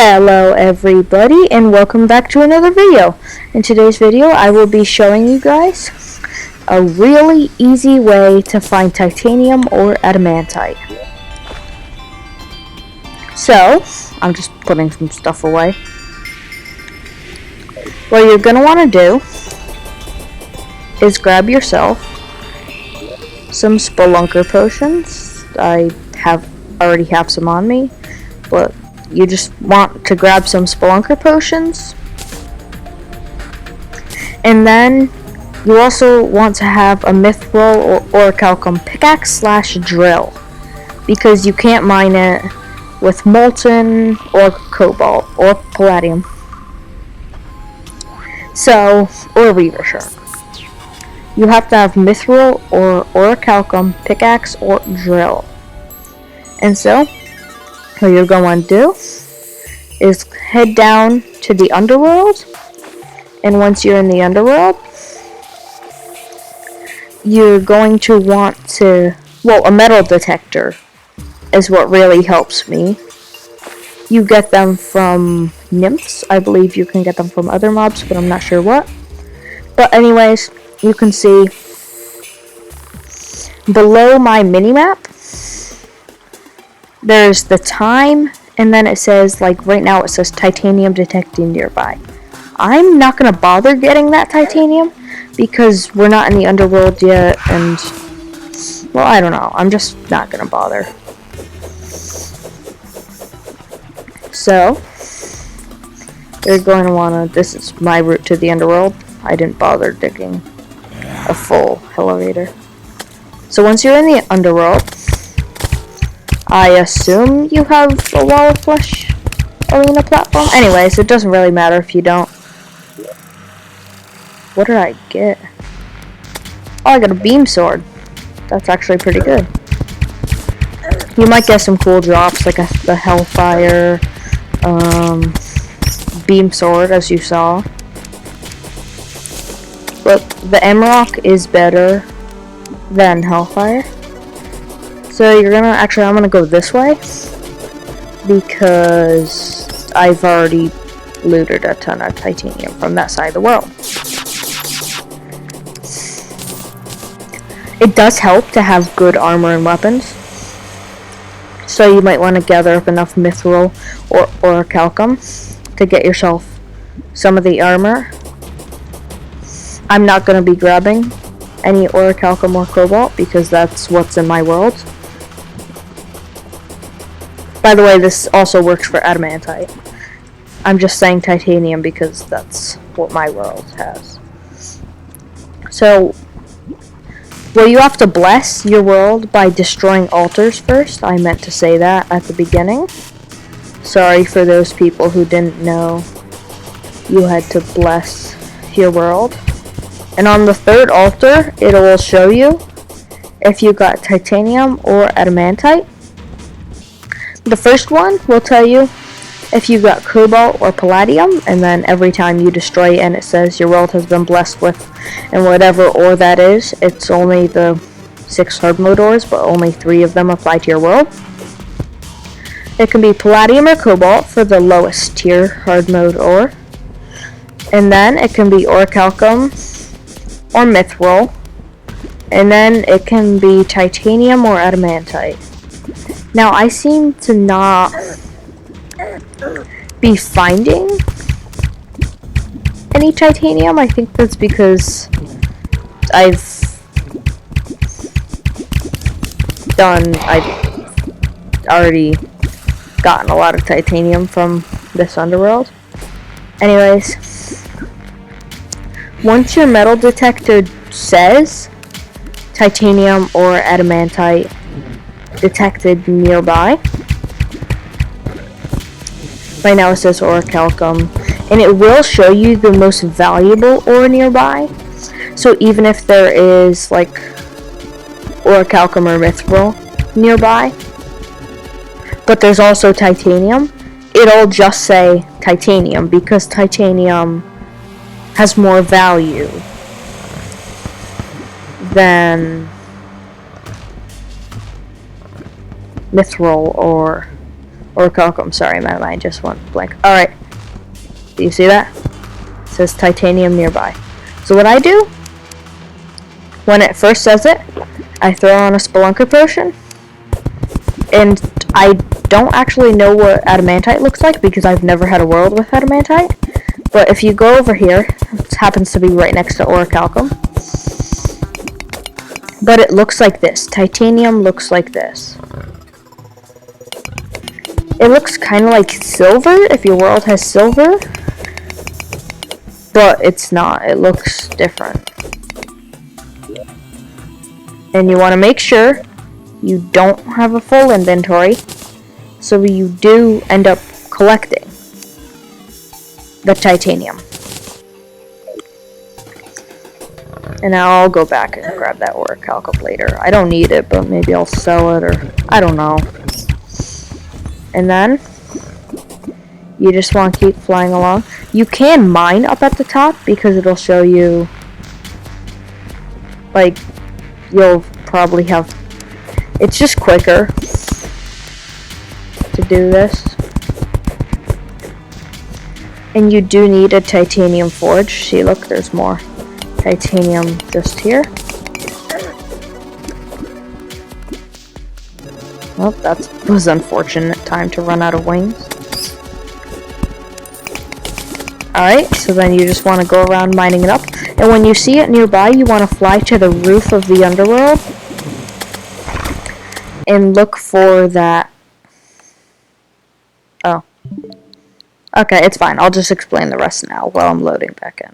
Hello everybody and welcome back to another video. In today's video I will be showing you guys a really easy way to find titanium or adamantite. So, I'm just putting some stuff away. What you're going to want to do is grab yourself some spelunker potions. I already have some on me, but you just want to grab some spelunker potions, and then you also want to have a mithril or orichalcum pickaxe / drill, because you can't mine it with molten or cobalt or palladium. So, or reaver shark. You have to have mithril or orichalcum pickaxe or drill. And so, what you're going to do is head down to the underworld, and once you're in the underworld, you're going to want to, a metal detector is what really helps me. You get them from nymphs. I believe you can get them from other mobs, but I'm not sure what. But anyways, you can see below my minimap, there's the time, and then it says, like right now it says titanium detecting nearby. I'm not going to bother getting that titanium because we're not in the underworld yet, and, well, I don't know. I'm just not going to bother. So, you're going to want to, this is my route to the underworld. I didn't bother digging a full elevator. So once you're in the underworld, I assume you have a wall of flesh arena platform. Anyways, it doesn't really matter if you don't. What did I get? Oh, I got a beam sword. That's actually pretty good. You might get some cool drops like the Hellfire beam sword, as you saw. But the Emerald is better than Hellfire. So you're gonna, I'm gonna go this way because I've already looted a ton of titanium from that side of the world. It does help to have good armor and weapons, so you might want to gather up enough mithril or orichalcum to get yourself some of the armor. I'm not gonna be grabbing any orichalcum or cobalt because that's what's in my world. By the way, this also works for adamantite. I'm just saying titanium because that's what my world has. So, you have to bless your world by destroying altars first. I meant to say that at the beginning. Sorry for those people who didn't know you had to bless your world. And on the third altar, it will show you if you got titanium or adamantite. The first one will tell you if you got cobalt or palladium, and then every time you destroy it and it says your world has been blessed with, and whatever ore that is, it's only the 6 hard mode ores, but only 3 of them apply to your world. It can be palladium or cobalt for the lowest tier hard mode ore, and then it can be orichalcum or mithril, and then it can be titanium or adamantite. Now, I seem to not be finding any titanium. I think that's because I've already gotten a lot of titanium from this underworld. Anyways, once your metal detector says titanium or adamantite detected nearby, right now it says orichalcum, and it will show you the most valuable ore nearby. So even if there is like orichalcum or mithril nearby, but there's also titanium, it'll just say titanium because titanium has more value than mithril or Orichalcum, sorry, my mind just went blank. Alright, do you see that? It says titanium nearby. So what I do, when it first says it, I throw on a Spelunker potion, and I don't actually know what adamantite looks like because I've never had a world with adamantite. But if you go over here, it happens to be right next to orichalcum. But it looks like this. Titanium looks like this. It looks kind of like silver if your world has silver. But it's not. It looks different. And you want to make sure you don't have a full inventory, so you do end up collecting the titanium. And I'll go back and grab that orichalcum later. I don't need it, but maybe I'll sell it, or I don't know. And then you just want to keep flying along. You can mine up at the top because it'll show you, like, you'll probably have, it's just quicker to do this. And you do need a titanium forge. See, look, there's more titanium just here. Well, that was unfortunate. Time to run out of wings. Alright, so then you just want to go around mining it up. And when you see it nearby, you want to fly to the roof of the underworld and look for that. Oh. Okay, it's fine. I'll just explain the rest now while I'm loading back in.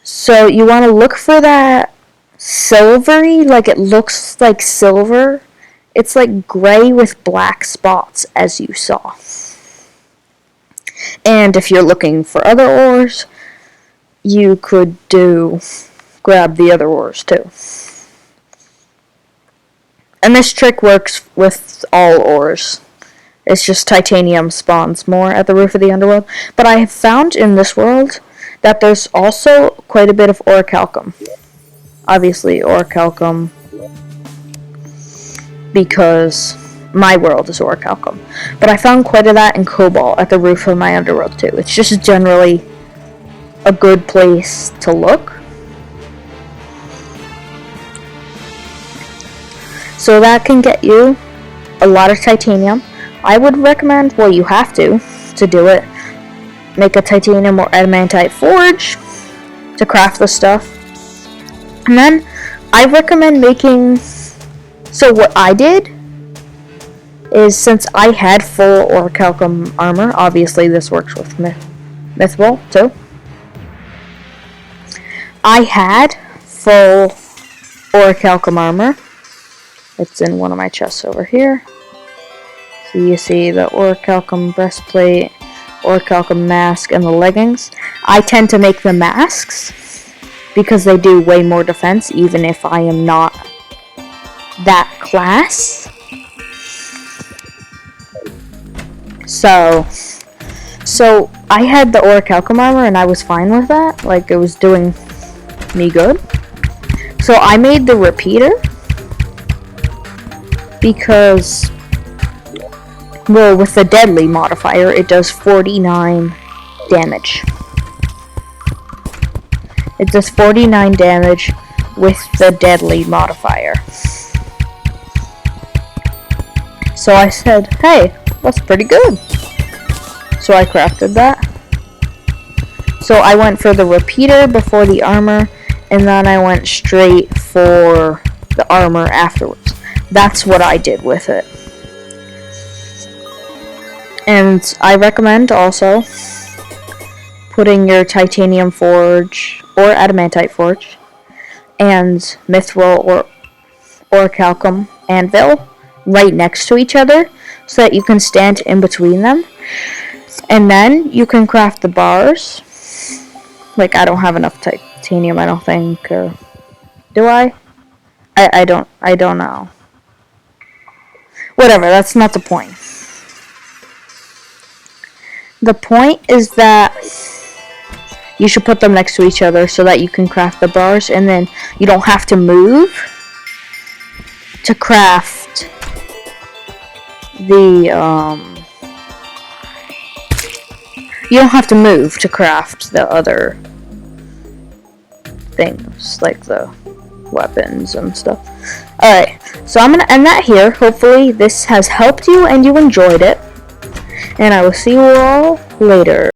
So you want to look for that silvery, like it looks like silver. It's like gray with black spots, as you saw. And if you're looking for other ores, you could grab the other ores too. And this trick works with all ores. It's just titanium spawns more at the roof of the underworld. But I have found in this world that there's also quite a bit of orichalcum. Obviously, orichalcum, because my world is orichalcum. But I found quite a that in cobalt at the roof of my underworld too. It's just generally a good place to look. So that can get you a lot of titanium. I would recommend, well, you have to do it, make a titanium or adamantite forge to craft the stuff. And then I recommend making, so what I did is, since I had full orichalcum armor, obviously this works with Mythwall too. I had full orichalcum armor. It's in one of my chests over here. So you see the orichalcum breastplate, orichalcum mask, and the leggings. I tend to make the masks because they do way more defense, even if I am not that class. So I had the orichalcum armor and I was fine with that. Like, it was doing me good. So I made the repeater because, well, with the deadly modifier, it does 49 damage. It does 49 damage with the deadly modifier. So I said, hey, that's pretty good. So I crafted that. So I went for the repeater before the armor, and then I went straight for the armor afterwards. That's what I did with it. And I recommend also putting your titanium forge or adamantite forge and mithril or orichalcum anvil right next to each other so that you can stand in between them. And then you can craft the bars. Like, I don't have enough titanium, I don't think, or do I? I don't know. Whatever, that's not the point. The point is that you should put them next to each other so that you can craft the bars, and then you don't have to move to craft the you don't have to move to craft the other things, like the weapons and stuff. Alright, so I'm gonna end that here. Hopefully this has helped you and you enjoyed it. And I will see you all later.